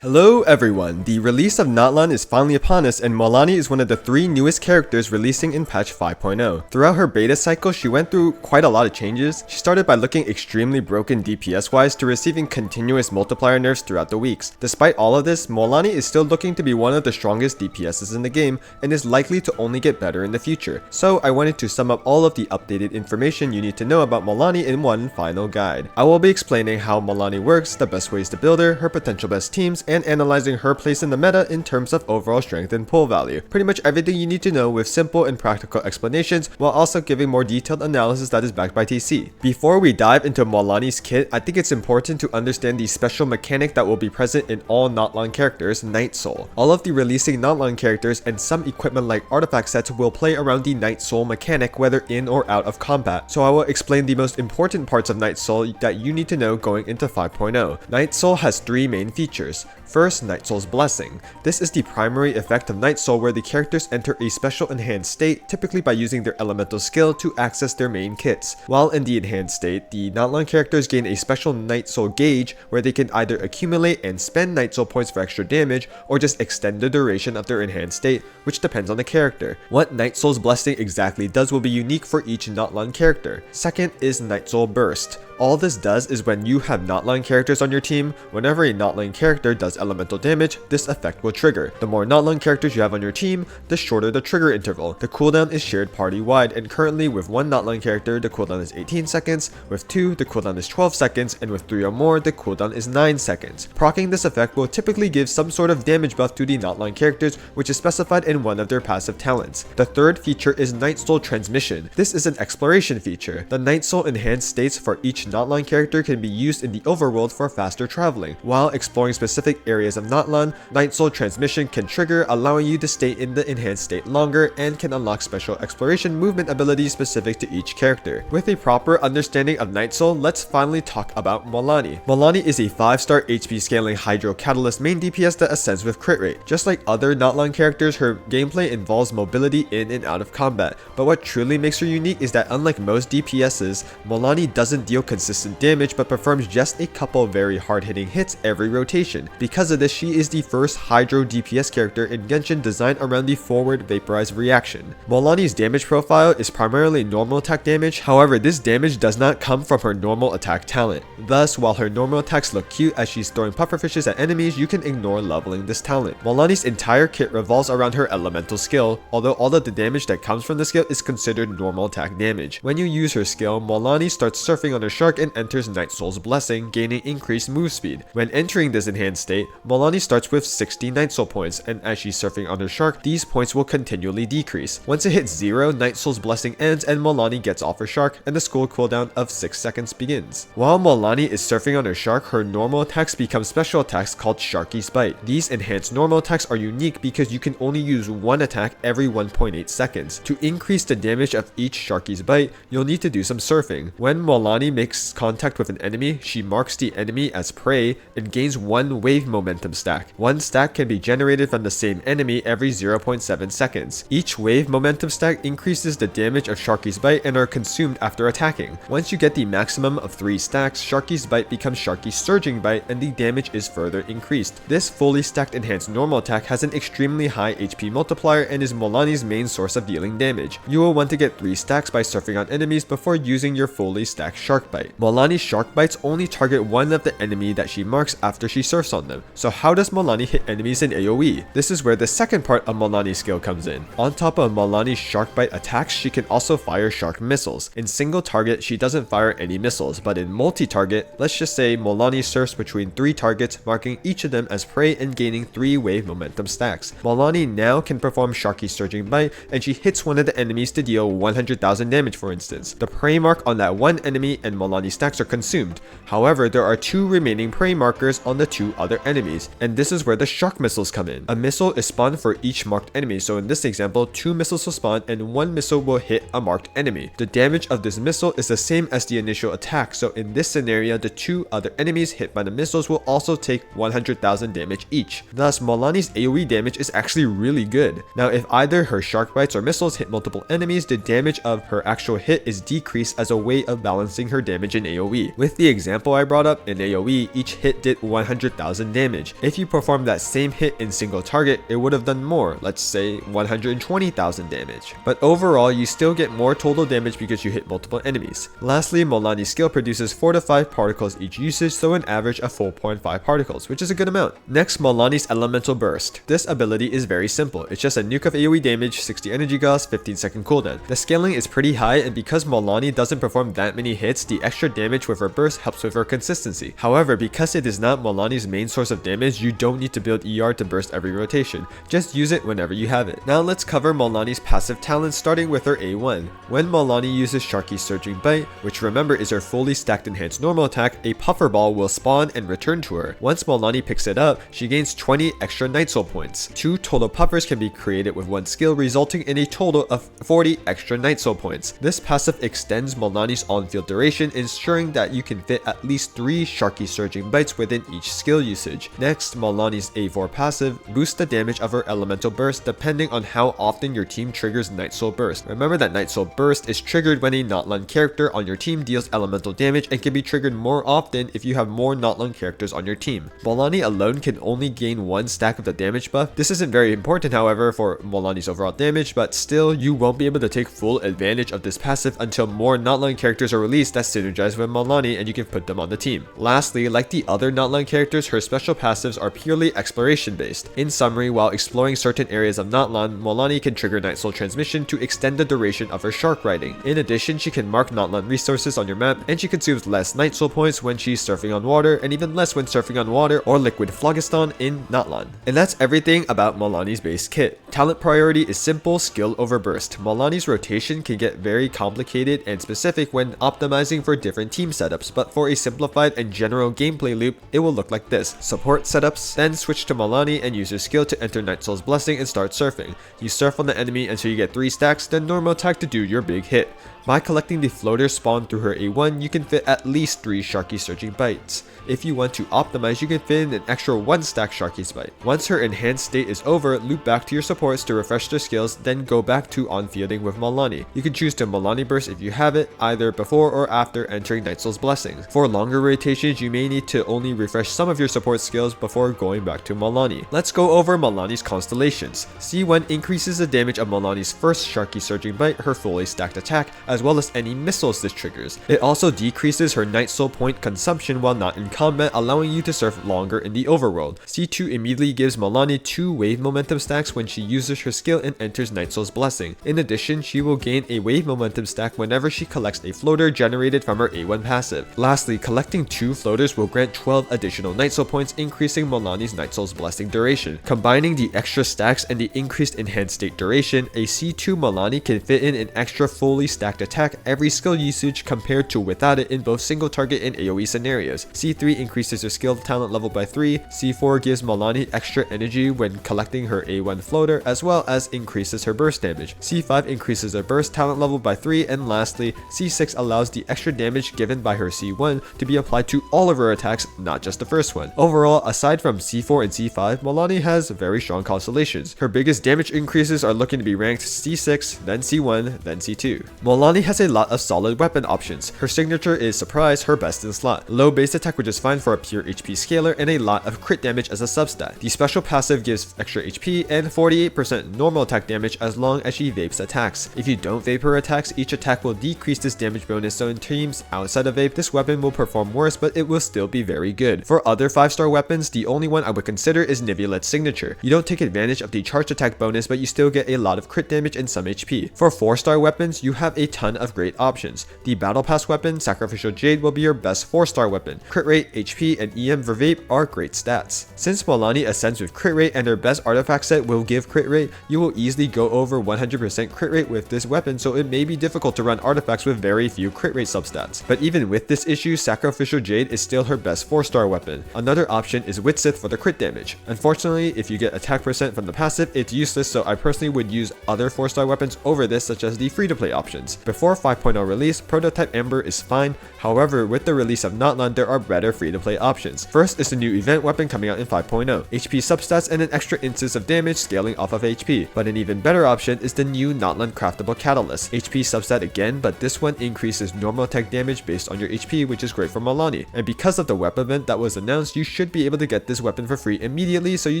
Hello everyone, the release of Natlan is finally upon us and Mualani is one of the 3 newest characters releasing in patch 5.0. Throughout her beta cycle, she went through quite a lot of changes. She started by looking extremely broken DPS wise to receiving continuous multiplier nerfs throughout the weeks. Despite all of this, Mualani is still looking to be one of the strongest DPSs in the game and is likely to only get better in the future. So I wanted to sum up all of the updated information you need to know about Mualani in one final guide. I will be explaining how Mualani works, the best ways to build her potential best teams, and analyzing her place in the meta in terms of overall strength and pull value. Pretty much everything you need to know with simple and practical explanations while also giving more detailed analysis that is backed by TC. Before we dive into Mualani's kit, I think it's important to understand the special mechanic that will be present in all Natlan characters, Nightsoul. All of the releasing Natlan characters and some equipment like artifact sets will play around the Nightsoul mechanic whether in or out of combat. So I will explain the most important parts of Nightsoul that you need to know going into 5.0. Nightsoul has 3 main features. First, Nightsoul's Blessing. This is the primary effect of Nightsoul where the characters enter a special enhanced state, typically by using their elemental skill to access their main kits. While in the enhanced state, the Natlan characters gain a special Nightsoul gauge where they can either accumulate and spend Nightsoul points for extra damage or just extend the duration of their enhanced state, which depends on the character. What Nightsoul's Blessing exactly does will be unique for each Natlan character. Second is Nightsoul Burst. All this does is when you have Natlan characters on your team, whenever a Natlan character does elemental damage, this effect will trigger. The more Natlan characters you have on your team, the shorter the trigger interval. The cooldown is shared party-wide, and currently with 1 Natlan character, the cooldown is 18 seconds, with 2, the cooldown is 12 seconds, and with 3 or more, the cooldown is 9 seconds. Proccing this effect will typically give some sort of damage buff to the Natlan characters, which is specified in one of their passive talents. The third feature is Nightsoul Transmission. This is an exploration feature. The Nightsoul enhanced states for each Natlan character can be used in the overworld for faster traveling. While exploring specific areas of Natlan, Nightsoul Transmission can trigger, allowing you to stay in the enhanced state longer and can unlock special exploration movement abilities specific to each character. With a proper understanding of Nightsoul, let's finally talk about Mualani. Mualani is a 5-star HP scaling Hydro Catalyst main DPS that ascends with crit rate. Just like other Natlan characters, her gameplay involves mobility in and out of combat, but what truly makes her unique is that unlike most DPSs, Mualani doesn't deal consistent damage but performs just a couple very hard-hitting hits every rotation. Because of this, she is the first Hydro DPS character in Genshin designed around the forward vaporize reaction. Mualani's damage profile is primarily normal attack damage, however this damage does not come from her normal attack talent. Thus, while her normal attacks look cute as she's throwing pufferfishes at enemies, you can ignore leveling this talent. Mualani's entire kit revolves around her elemental skill, although all of the damage that comes from the skill is considered normal attack damage. When you use her skill, Mualani starts surfing on her shark and enters Nightsoul's Blessing, gaining increased move speed. When entering this enhanced state, Mualani starts with 60 Nightsoul points, and as she's surfing on her shark, these points will continually decrease. Once it hits 0, Nightsoul's Blessing ends and Mualani gets off her shark, and the skull cooldown of 6 seconds begins. While Mualani is surfing on her shark, her normal attacks become special attacks called Sharky's Bite. These enhanced normal attacks are unique because you can only use one attack every 1.8 seconds. To increase the damage of each Sharky's Bite, you'll need to do some surfing. When Mualani makes contact with an enemy, she marks the enemy as prey and gains 1 wave momentum stack. 1 stack can be generated from the same enemy every 0.7 seconds. Each wave momentum stack increases the damage of Sharky's Bite and are consumed after attacking. Once you get the maximum of 3 stacks, Sharky's Bite becomes Sharky's Surging Bite and the damage is further increased. This fully stacked enhanced normal attack has an extremely high HP multiplier and is Mualani's main source of dealing damage. You will want to get 3 stacks by surfing on enemies before using your fully stacked Shark Bite. Mualani's Shark Bites only target one of the enemy that she marks after she surfs on them. So how does Mualani hit enemies in AoE? This is where the second part of Mualani's skill comes in. On top of Mualani's Shark Bite attacks, she can also fire Shark Missiles. In single target, she doesn't fire any missiles, but in multi-target, let's just say Mualani surfs between 3 targets, marking each of them as prey and gaining 3 wave momentum stacks. Mualani now can perform Sharky's Surging Bite, and she hits one of the enemies to deal 100,000 damage for instance. The prey mark on that one enemy and Mualani stacks are consumed. However, there are 2 remaining prey markers on the 2 other enemies, and this is where the Shark Missiles come in. A missile is spawned for each marked enemy, so in this example, 2 missiles will spawn and 1 missile will hit a marked enemy. The damage of this missile is the same as the initial attack, so in this scenario, the 2 other enemies hit by the missiles will also take 100,000 damage each. Thus, Mualani's AoE damage is actually really good. Now, if either her Shark Bites or missiles hit multiple enemies, the damage of her actual hit is decreased as a way of balancing her damage in AoE. With the example I brought up, in AoE, each hit did 100,000 damage. damage. If you perform that same hit in single target, it would have done more, let's say 120,000 damage. But overall, you still get more total damage because you hit multiple enemies. Lastly, Mualani's skill produces 4 to 5 particles each usage, so an average of 4.5 particles, which is a good amount. Next, Mualani's Elemental Burst. This ability is very simple. It's just a nuke of AoE damage, 60 energy cost, 15-second cooldown. The scaling is pretty high, and because Mualani doesn't perform that many hits, the extra damage with her burst helps with her consistency. However, because it is not Mualani's main source of damage, you don't need to build ER to burst every rotation. Just use it whenever you have it. Now let's cover Mualani's passive talents, starting with her A1. When Mualani uses Sharky's Surging Bite, which remember is her fully stacked enhanced normal attack, a puffer ball will spawn and return to her. Once Mualani picks it up, she gains 20 extra Nightsoul points. 2 total puffers can be created with one skill, resulting in a total of 40 extra Nightsoul points. This passive extends Mualani's on-field duration, ensuring that you can fit at least 3 Sharky Surging Bites within each skill usage. Next, Mualani's A4 passive boosts the damage of her Elemental Burst depending on how often your team triggers Nightsoul Burst. Remember that Nightsoul Burst is triggered when a natlan character on your team deals elemental damage and can be triggered more often if you have more natlan characters on your team. Mualani alone can only gain 1 stack of the damage buff. This isn't very important, however, for Mualani's overall damage, but still, you won't be able to take full advantage of this passive until more natlan characters are released that synergize with Mualani and you can put them on the team. Lastly, like the other natlan characters, her special passives are purely exploration based. In summary, while exploring certain areas of natlan, Mualani can trigger Nightsoul Transmission to extend the duration of her shark riding. In addition, she can mark natlan resources on your map, and she consumes less Nightsoul points when she's surfing on water, and even less when surfing on water or liquid phlogiston in natlan. And that's everything about Mualani's base kit. Talent priority is simple, skill over burst. Mualani's rotation can get very complicated and specific when optimizing for different team setups, but for a simplified and general gameplay loop, it will look like this. Support setups, then switch to Mualani and use your skill to enter Nightsoul's Blessing and start surfing. You surf on the enemy until you get 3 stacks, then normal attack to do your big hit. By collecting the floaters spawned through her A1, you can fit at least 3 Sharky Surging Bites. If you want to optimize, you can fit in an extra 1 stack Sharky's Bite. Once her enhanced state is over, loop back to your supports to refresh their skills, then go back to on-fielding with Mualani. You can choose to Mualani Burst if you have it, either before or after entering Nightsoul's Blessings. For longer rotations, you may need to only refresh some of your support skills before going back to Mualani. Let's go over Mualani's Constellations. C1 increases the damage of Mualani's first Sharky Surging Bite, her fully stacked attack, as well as any missiles this triggers. It also decreases her Nightsoul point consumption while not in combat, allowing you to surf longer in the overworld. C2 immediately gives Mualani 2 wave momentum stacks when she uses her skill and enters Nightsoul's Blessing. In addition, she will gain a wave momentum stack whenever she collects a floater generated from her A1 passive. Lastly, collecting 2 floaters will grant 12 additional Nightsoul points, increasing Mualani's Nightsoul's Blessing duration. Combining the extra stacks and the increased enhanced state duration, a C2 Mualani can fit in an extra fully stacked attack every skill usage compared to without it in both single target and AoE scenarios. C3 increases her skill talent level by 3, C4 gives Mualani extra energy when collecting her A1 floater, as well as increases her burst damage. C5 increases her burst talent level by 3, and lastly, C6 allows the extra damage given by her C1 to be applied to all of her attacks, not just the first one. Overall, aside from C4 and C5, Mualani has very strong constellations. Her biggest damage increases are looking to be ranked C6, then C1, then C2. Mualani has a lot of solid weapon options. Her signature is Surprise, her best in slot. Low base attack, which is fine for a pure HP scaler, and a lot of crit damage as a substat. The special passive gives extra HP and 48% normal attack damage as long as she vapes attacks. If you don't vape her attacks, each attack will decrease this damage bonus, so in teams outside of vape, this weapon will perform worse, but it will still be very good. For other 5-star weapons, the only one I would consider is Neuvillette's signature. You don't take advantage of the charged attack bonus, but you still get a lot of crit damage and some HP. For 4-star weapons, you have a ton of great options. The Battle Pass weapon, Sacrificial Jade, will be your best 4-star weapon. Crit rate, HP, and EM for vape are great stats. Since Mualani ascends with crit rate and her best artifact set will give crit rate, you will easily go over 100% crit rate with this weapon, so it may be difficult to run artifacts with very few crit rate substats. But even with this issue, Sacrificial Jade is still her best 4-star weapon. Another option is Witsith for the crit damage. Unfortunately, if you get attack percent from the passive, it's useless, so I personally would use other 4-star weapons over this, such as the free-to-play options. Before 5.0 release, Prototype Ember is fine. However, with the release of Natlan, there are better better free-to-play options. First is the new event weapon coming out in 5.0, HP substats and an extra instance of damage scaling off of HP. But an even better option is the new natlan craftable catalyst, HP substat again, but this one increases normal attack damage based on your HP, which is great for Mualani. And because of the weapon event that was announced, you should be able to get this weapon for free immediately, so you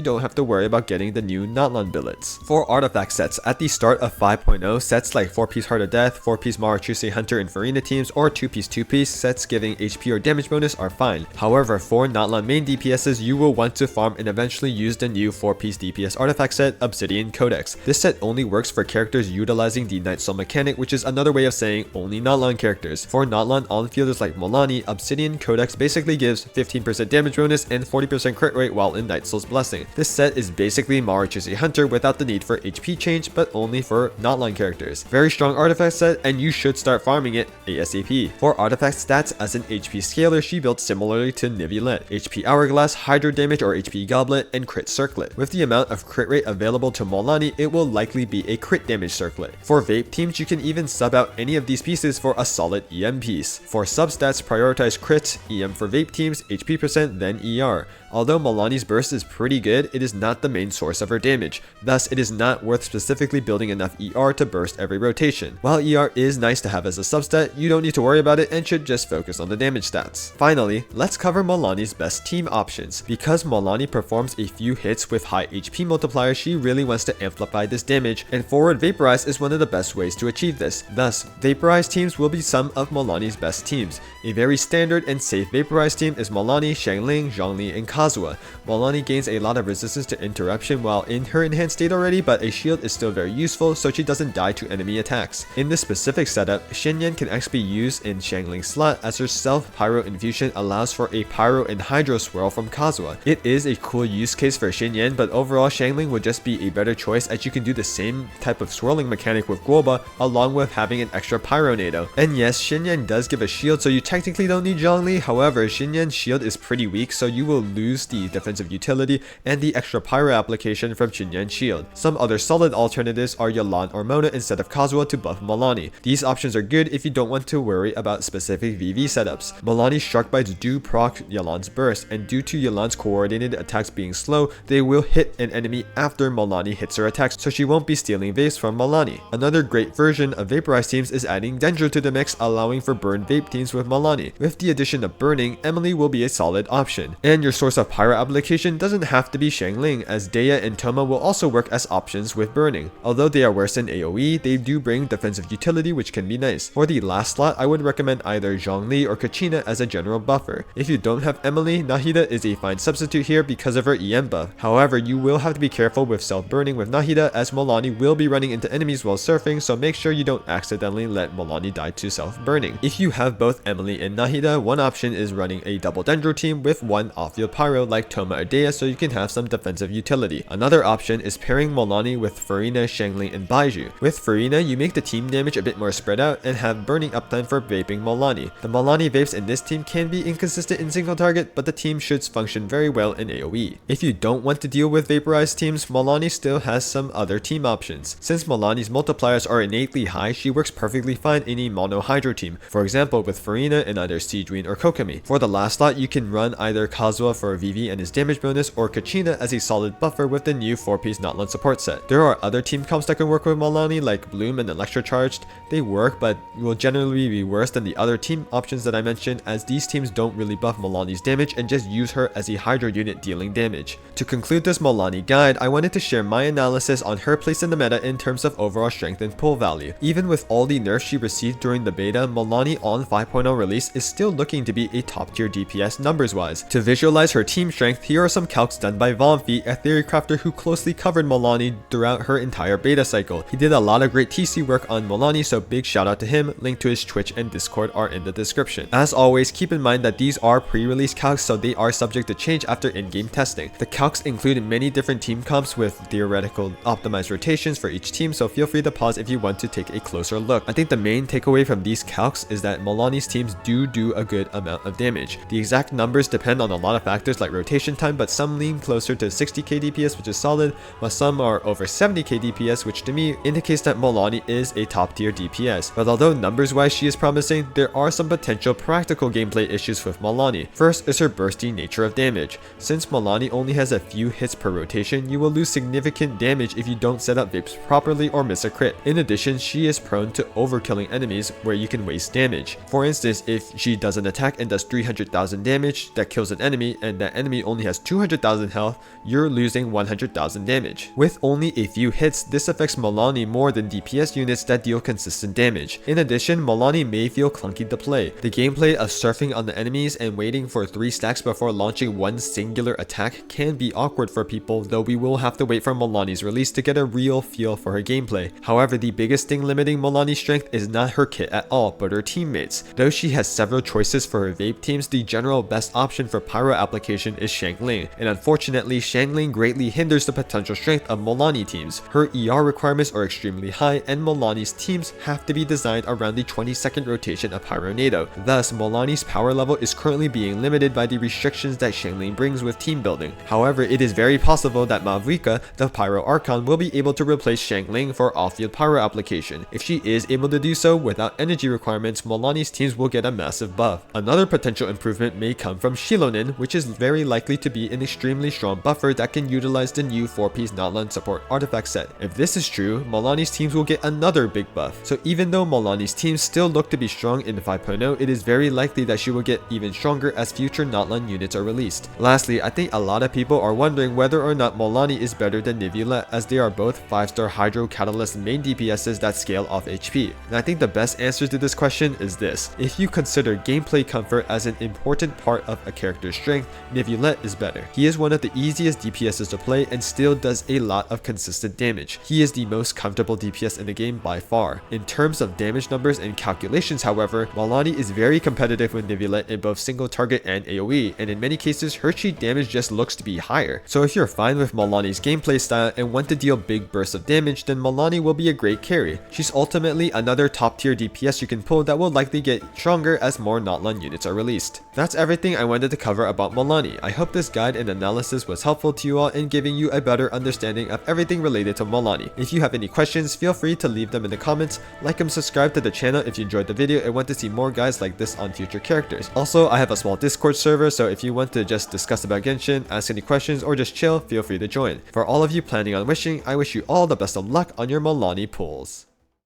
don't have to worry about getting the new natlan billets. For artifact sets, at the start of 5.0, sets like 4-piece Heart of Death, 4-piece Marachuse Hunter and Farina teams, or 2-piece sets giving HP or damage bonus are fine. However, for natlan main DPSs, you will want to farm and eventually use the new 4-piece DPS artifact set, Obsidian Codex. This set only works for characters utilizing the Nightsoul mechanic, which is another way of saying only natlan characters. For natlan on-fielders like Mualani, Obsidian Codex basically gives 15% damage bonus and 40% crit rate while in Nightsoul's Blessing. This set is basically Marachuse Hunter without the need for HP change, but only for natlan characters. Very strong artifact set, and you should start farming it ASAP. For artifact stats, as an HP scaler, she built similarly to Neuvillette, HP Hourglass, Hydro Damage or HP Goblet, and Crit Circlet. With the amount of crit rate available to Mualani, it will likely be a crit damage circlet. For vape teams, you can even sub out any of these pieces for a solid EM piece. For substats, prioritize crit, EM for vape teams, HP %, then ER. Although Mualani's burst is pretty good, it is not the main source of her damage. Thus, it is not worth specifically building enough ER to burst every rotation. While ER is nice to have as a substat, you don't need to worry about it and should just focus on the damage stats. Finally, let's cover Mualani's best team options. Because Mualani performs a few hits with high HP multiplier, she really wants to amplify this damage, and forward Vaporize is one of the best ways to achieve this. Thus, Vaporize teams will be some of Mualani's best teams. A very standard and safe Vaporize team is Mualani, Xiangling, Zhongli, and Kazuha. Mualani gains a lot of resistance to interruption while in her enhanced state already, but a shield is still very useful so she doesn't die to enemy attacks. In this specific setup, Xinyan can actually be used in Xiangling's slot as her self Pyro Infusion allows for a Pyro and Hydro Swirl from Kazuha. It is a cool use case for Xinyan, but overall Xiangling would just be a better choice as you can do the same type of swirling mechanic with Guoba along with having an extra Pyro Nado. And yes, Xinyan does give a shield, so you technically don't need Zhongli. However, Xinyan's shield is pretty weak, so you will lose the defensive utility and the extra Pyro application from Xinyan's shield. Some other solid alternatives are Yelan or Mona instead of Kazuha to buff Mualani. These options are good if you don't want to worry about specific VV setups. Mualani's Shark Bites do proc Yelan's burst, and due to Yelan's coordinated attacks being slow, they will hit an enemy after Mualani hits her attacks, so she won't be stealing vapes from Mualani. Another great version of Vaporize teams is adding Dendro to the mix, allowing for Burn-Vape teams with Mualani. With the addition of Burning, Emily will be a solid option. And your source of Pyro application doesn't have to be Xiangling, as Dea and Toma will also work as options with Burning. Although they are worse than AoE, they do bring defensive utility, which can be nice. For the last slot, I would recommend either Zhongli or Kachina as a general buffer. If you don't have Emily, Nahida is a fine substitute here because of her EM buff. However, you will have to be careful with self-burning with Nahida, as Mualani will be running into enemies while surfing, so make sure you don't accidentally let Mualani die to self-burning. If you have both Emily and Nahida, one option is running a double Dendro team with one off-field Pyro like Toma or Dea, so you can have some defensive utility. Another option is pairing Mualani with Farina, Xiangling, and Baiju. With Farina, you make the team damage a bit more spread out and have burning uptime for vaping Mualani. The Mualani vapes in this team can be inconsistent in single target, but the team should function very well in AoE. If you don't want to deal with vaporized teams, Mualani still has some other team options. Since Mualani's multipliers are innately high, she works perfectly fine in a mono Hydro team, for example with Farina in either Seedween or Kokomi. For the last slot, you can run either Kazuha for VV and his damage bonus, or Kachina as a solid buffer with the new 4-piece natlan support set. There are other team comps that can work with Mualani like Bloom and Electrocharged. They work, but will generally be worse than the other team options that I mentioned, as these teams don't really buff Mualani's damage and just use her as a Hydro unit dealing damage. To conclude this Mualani guide, I wanted to share my analysis on her place in the meta in terms of overall strength and pull value. Even with all the nerfs she received during the beta, Mualani on 5.0 release is still looking to be a top tier DPS numbers wise. To visualize her team strength, here are some calcs done by vomfee, a theory crafter who closely covered Mualani throughout her entire beta cycle. He did a lot of great TC work on Mualani, so big shout out to him. Link to his Twitch and Discord are in the description. As always, keep in mind that these are pre-release calcs, so they are subject to change after in-game testing. The calcs include many different team comps with theoretical optimized rotations for each team, so feel free to pause if you want to take a closer look. I think the main takeaway from these calcs is that Mualani's teams do a good amount of damage. The exact numbers depend on a lot of factors like rotation time, but some lean closer to 60k DPS, which is solid, while some are over 70k DPS, which to me indicates that Mualani is a top tier DPS. But although numbers wise she is promising, there are some potential practical gameplay issues with with Mualani. First is her bursty nature of damage. Since Mualani only has a few hits per rotation, you will lose significant damage if you don't set up vapes properly or miss a crit. In addition, she is prone to overkilling enemies where you can waste damage. For instance, if she does an attack and does 300,000 damage that kills an enemy and that enemy only has 200,000 health, you're losing 100,000 damage. With only a few hits, this affects Mualani more than DPS units that deal consistent damage. In addition, Mualani may feel clunky to play. The gameplay of surfing on the enemies and waiting for 3 stacks before launching one singular attack can be awkward for people, though we will have to wait for Mualani's release to get a real feel for her gameplay. However, the biggest thing limiting Mualani's strength is not her kit at all, but her teammates. Though she has several choices for her vape teams, the general best option for pyro application is Xiangling, and unfortunately Xiangling greatly hinders the potential strength of Mualani teams. Her ER requirements are extremely high, and Mualani's teams have to be designed around the 22nd rotation of Pyronado. Thus, Mualani's power level is currently being limited by the restrictions that Xiangling brings with team building. However, it is very possible that Mavuika, the Pyro Archon, will be able to replace Xiangling for off-field pyro application. If she is able to do so without energy requirements, Mualani's teams will get a massive buff. Another potential improvement may come from Shilonin, which is very likely to be an extremely strong buffer that can utilize the new 4-piece Natlan support artifact set. If this is true, Mualani's teams will get another big buff. So even though Mualani's teams still look to be strong in 5.0, it is very likely that she will get even stronger as future Natlan units are released. Lastly, I think a lot of people are wondering whether or not Mualani is better than Neuvillette, as they are both 5-star Hydro Catalyst main DPSs that scale off HP. And I think the best answer to this question is this: if you consider gameplay comfort as an important part of a character's strength, Neuvillette is better. He is one of the easiest DPSs to play and still does a lot of consistent damage. He is the most comfortable DPS in the game by far. In terms of damage numbers and calculations, however, Mualani is very competitive with Neuvillette in both single target and AoE, and in many cases her cheat damage just looks to be higher. So if you're fine with Mualani's gameplay style and want to deal big bursts of damage, then Mualani will be a great carry. She's ultimately another top tier DPS you can pull that will likely get stronger as more Natlan units are released. That's everything I wanted to cover about Mualani. I hope this guide and analysis was helpful to you all in giving you a better understanding of everything related to Mualani. If you have any questions, feel free to leave them in the comments, like and subscribe to the channel if you enjoyed the video and want to see more guides like this on future characters. Also, I have a small Discord server, so if you want to just discuss about Genshin, ask any questions, or just chill, feel free to join. For all of you planning on wishing, I wish you all the best of luck on your Mualani pulls.